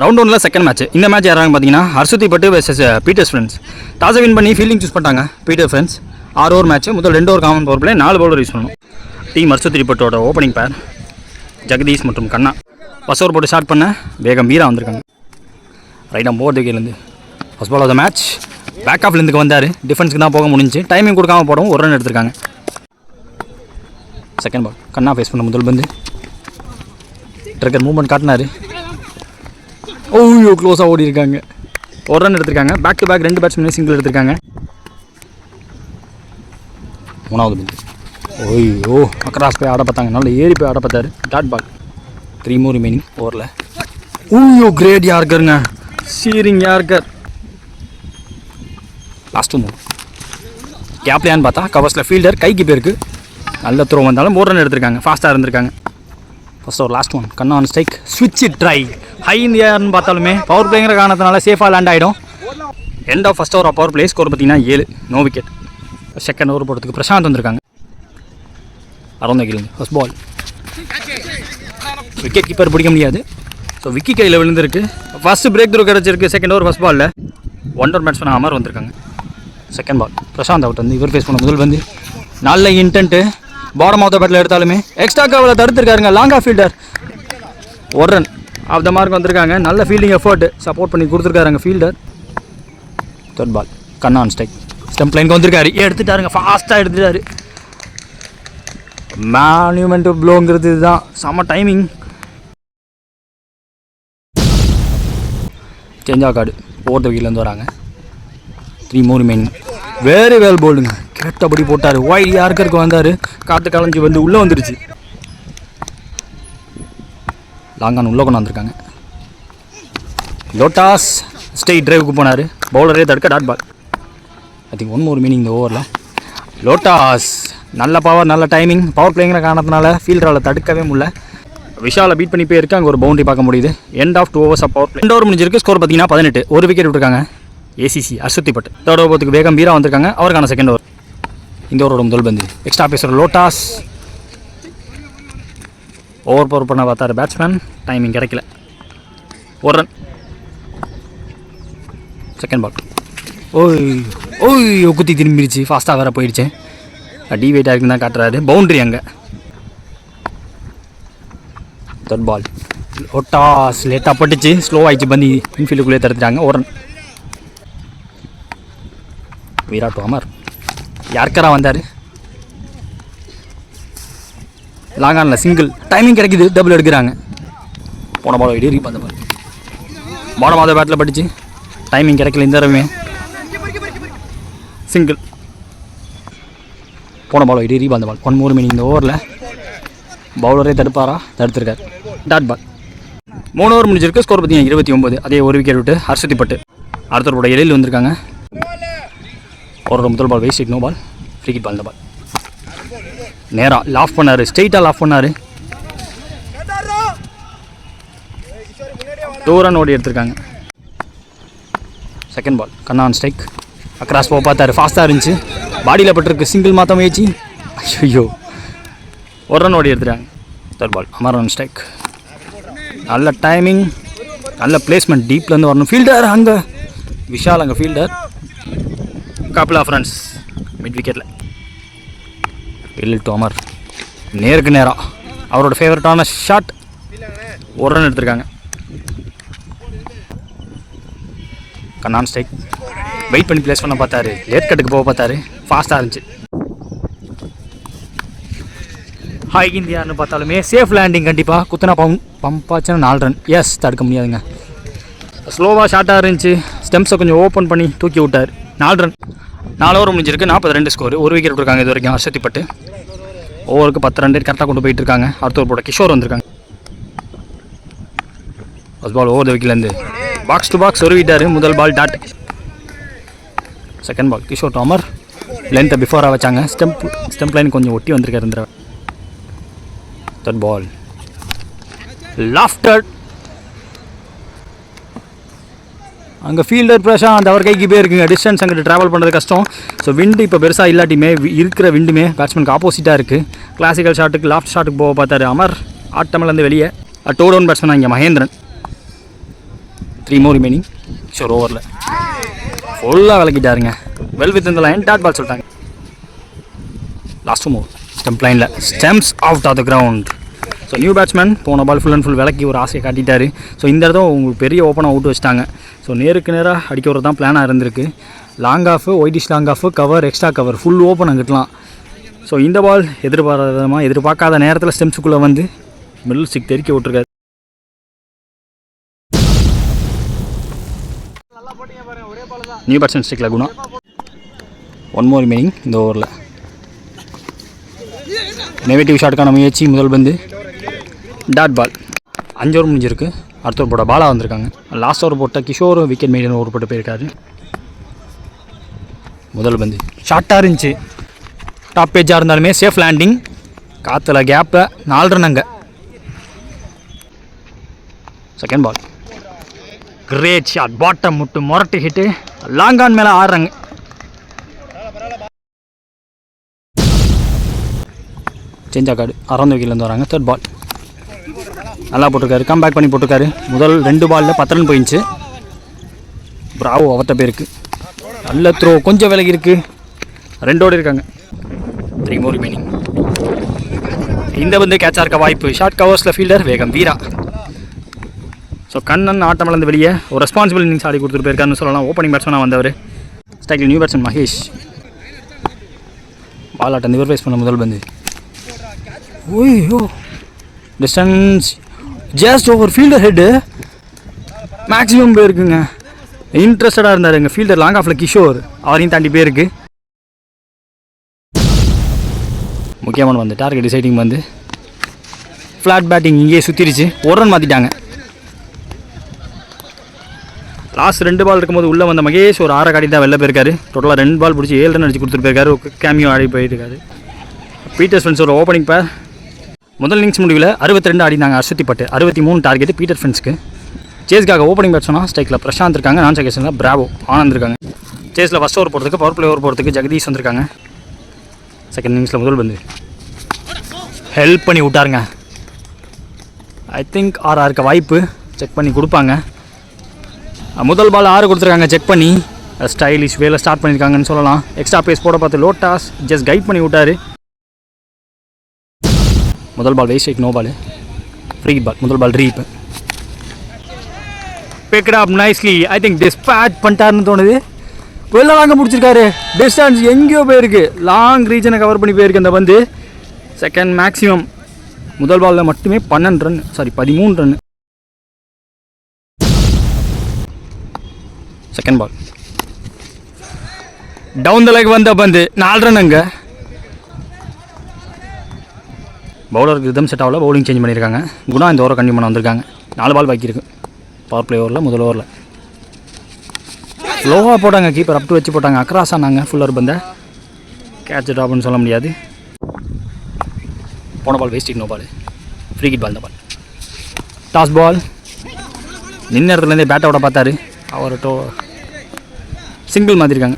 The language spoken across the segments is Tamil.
ரவுண்ட் ஒன்ல செகண்ட் மேட்ச். இந்த மேட்ச் யாராங்க பார்த்தீங்கன்னா ஹர்சுத்தி பட்டு வெர்சஸ் பீட்டர்ஸ் ஃப்ரெண்ட்ஸ். டாஸை வின் பண்ணி ஃபீல்டிங் சூஸ் பண்ணிட்டாங்க பீட்டர் ஃப்ரெண்ட்ஸ். 6 over match. முதல் 2 over common power play, 4 bowler use பண்ணணும். டீம் ஹர்சுத்தி பட்டோட ஓப்பனிங் பேர் ஜெகதீஷ் மற்றும் கண்ணா. ஃபர்ஸ்ட் ஓவர் போட்டு ஸ்டார்ட் பண்ண வேகம் வீரா வந்திருக்காங்க. ரைட்டாக போர்டு விக்கெட்லேருந்து first ball of the match. Back ஆஃப்லேருந்து வந்தார். டிஃபென்ஸ்க்கு தான் போக முடிஞ்சு. டைமிங் கொடுக்காம போடவும் ஒரு ரன் எடுத்திருக்காங்க. செகண்ட் பால் கண்ணா ஃபேஸ் பண்ண முதல் பந்து. ட்ரிக்கர் மூவ்மெண்ட் காட்டினார். ஓய்யோ க்ளோஸாக ஓடி இருக்காங்க. ஒரு ரன் எடுத்திருக்காங்க. Back to back 2 batsman single எடுத்திருக்காங்க. மூணாவது பந்து. ஓய்யோ அக்ராஸ் போய் ஆட பார்த்தாங்க. நல்லா ஏறி போய் ஆட பார்த்தாரு. Dot ball. 3 more remaining ஓவரில். ஓய்யோ கிரேட் யார்கருங்க. சீரிங் யார்கர். லாஸ்ட்டு மூவ் கேப்லையான்னு பார்த்தா கவர்ஸில் ஃபீல்டர் கைக்கு போயிருக்கு. நல்ல த்ரோ வந்தாலும் 1 ரன் எடுத்திருக்காங்க. ஃபாஸ்ட்டாக இருந்திருக்காங்க. First over last one. Kanna on strike. ஸ்விட்ச் ட்ரை. ஹை இந்த ஏர்னு பார்த்தாலுமே பவர் பிளேங்கிற காரணத்தினால சேஃபாக லேண்ட் ஆகிடும். End of first over power play. Score பார்த்தீங்கன்னா 7. No wicket. செகண்ட் ஓவர் போடுறதுக்கு பிரசாந்த் வந்திருக்காங்க. அரௌண்ட் கீழே ஃபர்ஸ்ட் பால். விக்கெட் கீப்பர் பிடிக்க முடியாது. ஸோ விக்கி கையில் விழுந்திருக்கு. ஃபர்ஸ்ட் பிரேக் த்ரூ கிடச்சிருக்கு செகண்ட் ஓவர் ஃபர்ஸ்ட் பாலில். ஒன் ஓவர் பேட்ஸ்மேன் அமர் வந்திருக்காங்க. செகண்ட் பால் பிரசாந்த் அவுட் வந்து இவர் ஃபேஸ் பண்ண முதல் வந்து. நல்ல இன்டென்ட்டு. பாட்டம் ஆஃப் த பேட்டில் எடுத்தாலுமே எக்ஸ்ட்ரா கவரில் தடுத்துருக்காருங்க. லாங்கா fielder. 1 run off the mark வந்திருக்காங்க. நல்ல ஃபீல்டிங் எஃபர்ட் சப்போர்ட் பண்ணி கொடுத்துருக்காருங்க fielder. Third ball Kanna on strike. Stump லைனுக்கு வந்திருக்காரு. எடுத்துட்டாருங்க. ஃபாஸ்ட்டாக எடுத்துட்டாரு. மான்யூமெண்ட் ப்ளோங்கிறது இதுதான். செம்ம டைமிங். சேஞ்ச் ஆகாடு. 4th விக்கெட்லேருந்து வராங்க. 3 more remaining. வெரி வெல் போல்டுங்க. கேட்டபடி போட்டார். ஒய் யாருக்கருக்கு வந்தார். காற்று கலைஞ்சி வந்து உள்ளே வந்துருச்சு. லாங்கான் உள்ளே கொண்டு வந்திருக்காங்க. லோட்டாஸ் ஸ்ட்ரெயிட் டிரைவுக்கு போனார். பவுலரே தடுக்க டாட் பால். ஐ திங்க் 1 more remaining இந்த ஓவரில். லோட்டாஸ் நல்ல பவர் நல்ல டைமிங். பவர் பிளேங்கிற காரணத்தினால ஃபீல்டரால் தடுக்கவே முடியல. விஷாலை பீட் பண்ணி போயிருக்கு. அங்கே ஒரு பவுண்டரி பார்க்க முடியுது. End of 2 overs of power play. 2 over முடிஞ்சிருக்கு. ஸ்கோர் பார்த்தீங்கன்னா 18. 1 விக்கெட் விட்டுருக்காங்க ஏசிசி ஹர்சுத்தி பட்டு. தேர்ட் ஓவர் போகிறதுக்கு வேகம் வீரா வந்திருக்காங்க. அவருக்கான செகண்ட் ஓவர். இந்த ஓவரோட முதல் பந்து. எக்ஸ்ட்ரா பேசுகிற லோட்டாஸ். ஓவர் பவர் பண்ண பார்த்தாரு பேட்ஸ்மேன். டைமிங் கிடைக்கல. 1 ரன். செகண்ட் பால். ஓய் குத்தி திரும்பிடுச்சு. ஃபாஸ்ட்டாக வேறு போயிடுச்சு. டிவைட் ஆகிருக்கு தான் காட்டுறாரு. பவுண்ட்ரி அங்கே. தேர்ட் பால். லோட்டாஸ் லேட்டாக பட்டுச்சு. ஸ்லோ ஆகிடுச்சு. பந்தி இன்ஃபீல்டுக்குள்ளே தடுத்துட்டாங்க. 1 ரன். விராட் அமர் யார்கரா வந்தார். லாங்கானில் சிங்கிள். டைமிங் கிடைக்குது. டபுள் எடுக்கிறாங்க. போன பால் ஐடி ரீப் அந்த பால். பாடம் ஆஃப் த பேட்டில் பட்டுச்சு. டைமிங் கிடைக்கல. இந்த தடவை சிங்கிள். போன பால் ஐடி ரீப் அந்த பால். 1 more remaining இந்த ஓவரில். பவுலரே தடுப்பாரா? தடுத்துருக்கார். Dot ball. 3 ஓவர் முடிஞ்சிருக்கு. ஸ்கோர் பார்த்தீங்கன்னா 29. அதே 1 விக்கெட் விட்டு ஹர்சுத்தி பட்டு அடுத்தவரோட இடையில் வந்திருக்காங்க. ஒரு முதல் பால் waste. No ball. Free hit ball. இந்த பால் நேராக லாஃப் பண்ணார். ஸ்ட்ரெயிட்டாக லாஃப் பண்ணார். 2 ரன் ஓடி எடுத்திருக்காங்க. Second ball Kanna on strike. Across போக பார்த்தாரு. ஃபாஸ்ட்டாக இருந்துச்சு. பாடியில் பட்டிருக்கு. சிங்கிள் மாற்ற முயற்சி. ஐயோ 1 ரன் ஓடி எடுத்துட்டாங்க. Third ball Amar on strike. நல்ல டைமிங் நல்ல பிளேஸ்மெண்ட். டீப்லேருந்து வரணும். ஃபீல்டர் அங்கே விஷால். அங்கே fielder. Couple of runs mid விக்கெட்டில். இல்லை டு அமர். நேருக்கு நேராக அவரோட ஃபேவரட்டான ஷாட். 1 ரன் எடுத்திருக்காங்க. கண்ணான் ஸ்ட்ரைக். வெயிட் பண்ணி பிளேஸ் பண்ண பார்த்தாரு. லேட் கட்டுக்கு போக பார்த்தாரு. ஃபாஸ்ட்டாக இருந்துச்சு. ஹாய் இந்தியான்னு பார்த்தாலுமே சேஃப் லேண்டிங். கண்டிப்பாக குத்துனா பம்பாச்சுன்னா 4 ரன். எஸ் தடுக்க முடியாதுங்க. ஸ்லோவாக ஷார்ட்டாக இருந்துச்சு. ஸ்டெம்ஸை கொஞ்சம் ஓப்பன் பண்ணி தூக்கி விட்டார். 4 ரன். 4 ஓவர் முடிஞ்சிருக்கு. 42 ஸ்கோர். 1 விக்கெட் விட்டுருக்காங்க இது வரைக்கும் ஹர்சுத்தி பட்டு. ஓவருக்கு 10 ரன் கரெக்டாக கொண்டு போயிட்டு இருக்காங்க. அடுத்த ஒரு போட கிஷோர் வந்திருக்காங்க. ஃபர்ஸ்ட் பால் ஓவர் த விக்கெட்லேருந்து பாக்ஸ் டு பாக்ஸ் சொருவிட்டார். முதல் ball dot. Second ball Kishore to Amar. லென்த்தை பிஃபோராக வச்சாங்க. ஸ்டெம்ப் லைன் கொஞ்சம் ஒட்டி வந்திருக்காரு இந்த. Third ball lofted. அங்கே ஃபீல்டர் பிரசாந்த் அவர் கைக்கு போயிருக்குங்க. டிஸ்டன்ஸ் அங்கிட்டு ட்ராவல் பண்ணுறது கஷ்டம். ஸோ விண்டு இப்போ பெருசாக இல்லாட்டியுமே இருக்கிற விண்டுமே பேட்ஸ்மேனுக்கு ஆப்போசிட்டாக இருக்குது. கிளாசிக்கல் ஷாட்டுக்கு லாஃப்ட் ஷாட்டுக்கு போக பார்த்தாரு அமர். ஆட்டமிலேருந்து வெளியே. 2 டவுன் பேட்ஸ்மேன் இங்கே மகேந்திரன். 3 more remaining. ஷோர் ஓவரில் ஃபுல்லாக விளக்கிட்டாருங்க. வெல் வித் இந்த லைன் டாட் பால் சொல்லிட்டாங்க. லாஸ்ட் மூவ் ஸ்டெம்ப் லைனில் stumps out of the ground. So new batsman போன பால் ஃபுல் அண்ட் ஃபுல் விளக்கி ஒரு ஆசையை காட்டிட்டார். ஸோ இந்த இடத்த உங்களுக்கு பெரிய ஓப்பனாக அவுட் வச்சுட்டாங்க. ஸோ நேருக்கு நேராக அடிக்க வரது தான் பிளானாக இருந்திருக்கு. லாங் ஆஃப், ஒயிட்டிஷ் long off, cover, extra cover, full open அங்கிட்டலாம். ஸோ இந்த பால் எதிர்பார்க்காத நேரத்தில் ஸ்டெம்ஸுக்குள்ளே வந்து மிடில் ஸ்டிக் தெறிக்க விட்டுருக்காரு. நியூ பேட்ஸ்மேன் ஸ்டிக்கில் குணா. 1 more remaining இந்த ஓவரில். நெகட்டிவ் ஷாட்டுக்கான முயற்சி, முதல் பந்து டாட் பால். 5 ஓவர் முடிஞ்சிருக்கு. அடுத்த ஓவர் போட பாலாக வந்திருக்காங்க. லாஸ்ட் ஓவர் போட்ட கிஷோர் விக்கெட் மெயிடன் ஓவர் போட்டு போயிருக்காரு. முதல் பந்து ஷார்ட்டாக இருந்துச்சு. டாப் பேஜாக இருந்தாலுமே சேஃப் லேண்டிங். காற்றுல கேப்பை 4 ரன் அங்கே. Second ball great shot, bottom முட்டு மொரட்டு ஹிட்டு, லாங் ஆன் மேலே 6 ரன். சேஞ்ச் ஆகாடு 6 விக்கெட்லேருந்து வராங்க. தேர்ட் பால் நல்லா போட்டிருக்காரு, கம் பேக் பண்ணி போட்டிருக்காரு. முதல் 2 பாலில் 10 ரன் போயிடுச்சு. பிராவோ அவர்கிட்ட பேருக்கு. நல்ல த்ரோ, கொஞ்சம் விலகி இருக்குது. 2 ஓடி இருக்காங்க. 3 more remaining. இந்த வந்து கேட்சாக இருக்க வாய்ப்பு. ஷார்ட் கவர்ஸில் ஃபீல்டர் வேகம் வீரா. ஸோ கண்ணன் ஆட்டம் இழந்து வெளியே ஒரு ரெஸ்பான்சிபிள் இன்னிங்ஸ் ஆடி கொடுத்துட்டு போயிருக்காருன்னு சொல்லலாம். ஓப்பனிங் பேட்ஸ்மேனாக வந்தவர். ஸ்ட்ரைக்கில் நியூ பேட்ஸ்மேன் மகேஷ். பால் ஆட்டம் இவர் ஃபேஸ் பண்ண முதல் பந்து. ஓய்யோ distance just over fielder head. Maximum போயிருக்குங்க. இன்ட்ரெஸ்டடாக இருந்தார் எங்கள் ஃபீல்டர் லாங் ஆஃபில் கிஷோர். அவரையும் தாண்டி போயிருக்கு. முக்கியமான வந்து டார்கெட் டிசைடிங் வந்து ஃப்ளாட் பேட்டிங் இங்கேயே சுற்றிருச்சு. 1 ரன் மாற்றிட்டாங்க. லாஸ்ட் 2 பால் இருக்கும்போது உள்ளே வந்த மகேஷ் ஒரு 6 காட்டி தான் வெளில போயிருக்காரு. டோட்டலாக 2 பால் பிடிச்சி 7 ரன் அடிச்சு கொடுத்துட்டு போயிருக்காரு. கேமியோ ஆடி போயிருக்காரு. பீட்டர் ஃப்ரெண்ட்ஸ் ஒரு ஓப்பனிங் பேர். முதல் இன்னிங்ஸ் முடிவில் 62 ஆடினாங்க அர்ஷத்தி பட்டு. 63 டார்கெட் பீட்டர் ஃப்ரெண்ட்ஸ்க்கு. சேஸ்க்காக ஓப்பனிங் பேட்ஸ்மனா ஸ்ட்ரைக்கில் பிரசாந்த் இருக்காங்க. நான் செகேஷனில் பிராவோ ஆனந்த் இருக்காங்க. சேஸில் ஃபஸ்ட் ஓவர் போகிறதுக்கு, பவர் பிளே ஓவர் போகிறதுக்கு ஜெகதீஷ் வந்திருக்காங்க. செகண்ட் இன்னிங்ஸில் முதல் பந்து ஹெல்ப் பண்ணி விட்டாருங்க. ஐ திங்க் ஆர்ஆருக்கு வாய்ப்பு செக் பண்ணி கொடுப்பாங்க. முதல் பால் 6 கொடுத்துருக்காங்க. செக் பண்ணி ஸ்டைலிஷ் வேலை ஸ்டார்ட் பண்ணியிருக்காங்கன்னு சொல்லலாம். எக்ஸ்ட்ரா பேஸ் போட பார்த்து லோட்டாஸ் ஜஸ்ட் கைட் பண்ணி விட்டார். முதல் பால் waste, no ball, free ball. முதல் பால் ரீப் picked up nicely. I think dispatch பண்ணிட்டாருன்னு தோணுது. வெளில வாங்க முடிச்சிருக்காரு. டிஸ்டன்ஸ் எங்கேயோ போயிருக்கு. லாங் ரீஜனை கவர் பண்ணி போயிருக்கு அந்த பந்து. Second maximum. முதல் பாலில் மட்டுமே 13 ரன். Second ball down the leg வந்த பந்து 4 ரன் அங்கே. பவுலருக்கு ரிதம் செட் ஆகல. பவுலிங் சேஞ்ச் பண்ணியிருக்காங்க. குணா இந்த ஓவரை கண்டிப்பாக வந்திருக்காங்க. 4 பால் பாக்கி இருக்குது பவர் பிளே ஓவரில். முதல் ஓவரில் ஸ்லோவாக போட்டாங்க. கீப்பர் அப் டு வச்சு போட்டாங்க. அக்ராஸ் ஆனாங்க. ஃபுல்லர் பந்தை கேட்ச் ட்ராப்னு சொல்ல முடியாது. போன ball waste, no ball, free hit ball. இந்த பால் டாஸ் பால். நின்ன இடத்துலேருந்தே பேட்டோட பார்த்தாரு. அவர் சிங்கிள் மாற்றிருக்காங்க.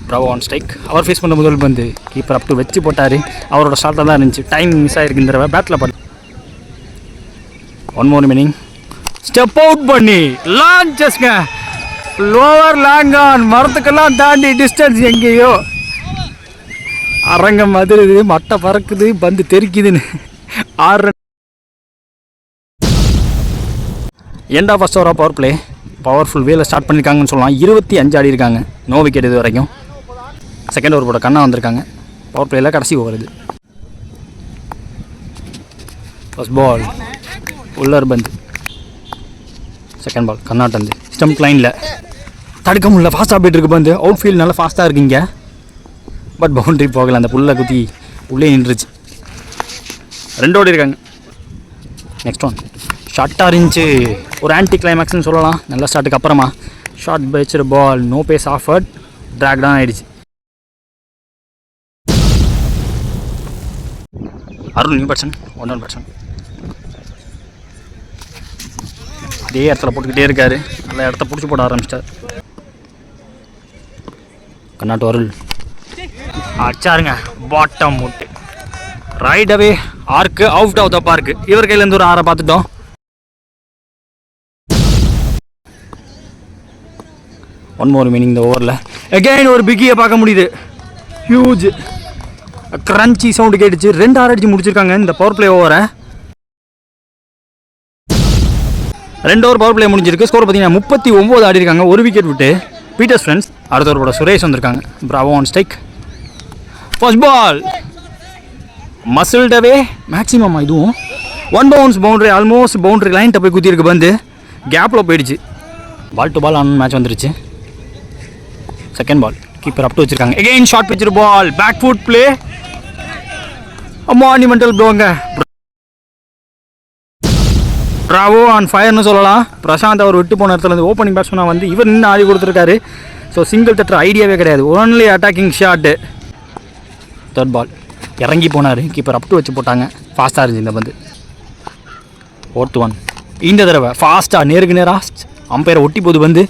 Bravo on strike. அவர் ஃபேஸ் பண்ண முதல் பந்து கீப்பர் அப் டு வச்சு போட்டார். அவரோட ஷார்ட்டாக தான் இருந்துச்சு. டைம் மிஸ் ஆகிருக்கு இந்த தடவை. பேட்டில் பண்ண 1 more remaining. ஸ்டெப் அவுட் பண்ணி லான்ச்சஸ்ங்க. Lower long on. மரத்துக்கெல்லாம் தாண்டி டிஸ்டன்ஸ் எங்கேயோ. அரங்கம் அதிருது, மட்டை பறக்குது, பந்து தெறிக்குதுன்னு. 6 ரன். எண்ட் ஆஃப் ஃபர்ஸ்ட் ஓவராக பவர் பிளே பவர்ஃபுல் வேலை ஸ்டார்ட் பண்ணியிருக்காங்கன்னு சொல்லலாம். 25 ஆடி இருக்காங்க. நோ விக்கெட் இது வரைக்கும். செகண்ட் ஓவர் போட கண்ணா வந்திருக்காங்க. பவர் பிளேயில் கடைசி ஓவர் இது. ஃபர்ஸ்ட் பால் உள்ளர் பந்து. செகண்ட் பால் கர்நாட்டந்து ஸ்டம்ப் லைனில் தடுக்க முடியல. ஃபாஸ்ட்டாக போய்ட்டு இருக்கு பந்து. அவுட் ஃபீல்ட் நல்லா ஃபாஸ்ட்டாக இருக்குங்க. பட் பவுண்ட்ரி போகலை. அந்த புல்லை குத்தி உள்ளே நின்றுச்சு. 2 ஓடி இருக்காங்க. நெக்ஸ்ட் ஒன் ஷார்ட்டாக இருந்துச்சு. ஒரு ஆன்டி கிளைமேக்ஸ்னு சொல்லலாம். நல்ல ஸ்டார்ட்டுக்கு அப்புறமா short pitched ball. No pace effort. Track down ஆகிடுச்சு. Arun new batsman. 1 run batsman. அதே இடத்துல போட்டுக்கிட்டே இருக்காரு. நல்ல இடத்த பிடிச்சி போட ஆரம்பிச்சிட்டார். கர்நாட்டு அருள் அடிச்சாருங்க. பாட்டம் முட்டு ரைட் அவே ஆர்க்கு அவுட் ஆஃப் த பார்க்கு. இவர் கையிலேருந்து ஒரு 6 பார்த்துட்டோம். ஒன் மோர் மீனிங் இந்த ஓவரில் அகைன் ஒரு பிக்கியை பார்க்க முடியுது. ஹியூஜ் கிரன்ச்சி சவுண்டு கேட்டுச்சு. 2 6 அடிச்சு முடிச்சிருக்காங்க இந்த பவர் பிளே ஓவரை. 2 ஓவர் பவர் பிளே முடிஞ்சிருக்கு. ஸ்கோர் பார்த்தீங்கன்னா 39 ஆடி இருக்காங்க, 1 விக்கெட் விட்டு. பீட்டர்ஸ் ஃப்ரெண்ட்ஸ் அடுத்த ஓவர் போட சுரேஷ் வந்திருக்காங்க. Bravo on strike. First ball மசில்டவே மேக்ஸிமம் இதுவும் 1 பவுன்ஸ் பவுண்டரி, ஆல்மோஸ்ட் பவுண்டரி லைன்ட்ட போய் குத்திருக்கு. பந்து கேப்பில் போயிடுச்சு. Ball to ball on match வந்துருச்சு. Second ball keeper up to வச்சிருக்காங்க. Again short pitched ball, back foot play, மானிமெண்டல் ப்ளோங்க. பிராவோ ஆன் ஃபயர்னு சொல்லலாம். பிரசாந்த் அவர் விட்டு போன இடத்துல இருந்து ஓப்பனிங் பேட்ஸ்மேனாக வந்து இவர் நின்று ஆடி கொடுத்துருக்காரு. ஸோ சிங்கிள் தட்டுற ஐடியாவே கிடையாது, only attacking shot. Third ball இறங்கி போனார், கீப்பர் அப் டு வச்சு போட்டாங்க. ஃபாஸ்ட்டாக இருந்துச்சு இந்த பந்து. ஃபோர்த் ஒன் இந்த தடவை ஃபாஸ்ட்டாக நேருக்கு நேராக அம்பையரை ஒட்டி போகுது பந்து.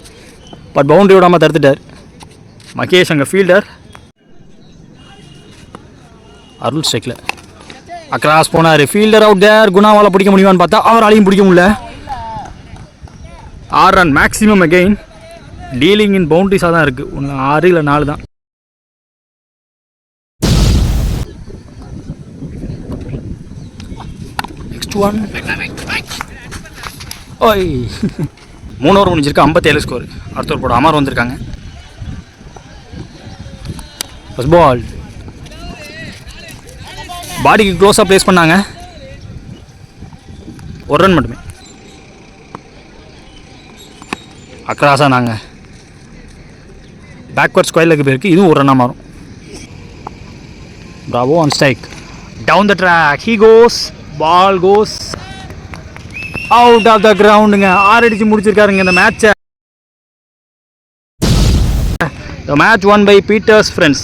பட் பவுண்டரி விடாமல் தடுத்துட்டார் மகேஷ். அங்கே ஃபீல்டர் அருள் ஸ்ட்ரைக்கில் அக்ராஸ் போனார். Fielder out there. குணாவால் பிடிக்க முடியுமான்னு பார்த்தா அவராலையும் பிடிக்க முடியல. 6 run maximum. Again dealing in பவுண்டரிஸாக தான் இருக்குது. 6 இல்லை 4 தான். நெக்ஸ்ட் ஒன் ஓய் 3 ஓவர் முடிஞ்சிருக்கு, 57 ஸ்கோர். அடுத்த ஒரு போட அமர் வந்திருக்காங்க. ஃபர்ஸ்ட் பால் பாடிக்கு க்ளோஸாக ப்ளேஸ் பண்ணாங்க. 1 ரன் மட்டுமே. அக்ராஸாக நாங்கள் பேக்வர்ட் ஸ்கொயருக்கு போயிருக்கு. இதுவும் 1 ரன்னாக மாறும். Bravo on strike. Down the track he goes. Ball goes out of the கிரவுண்டுங்க. 6 அடிச்சு முடிச்சிருக்காருங்க இந்த மேட்சை. The match won by Peters friends.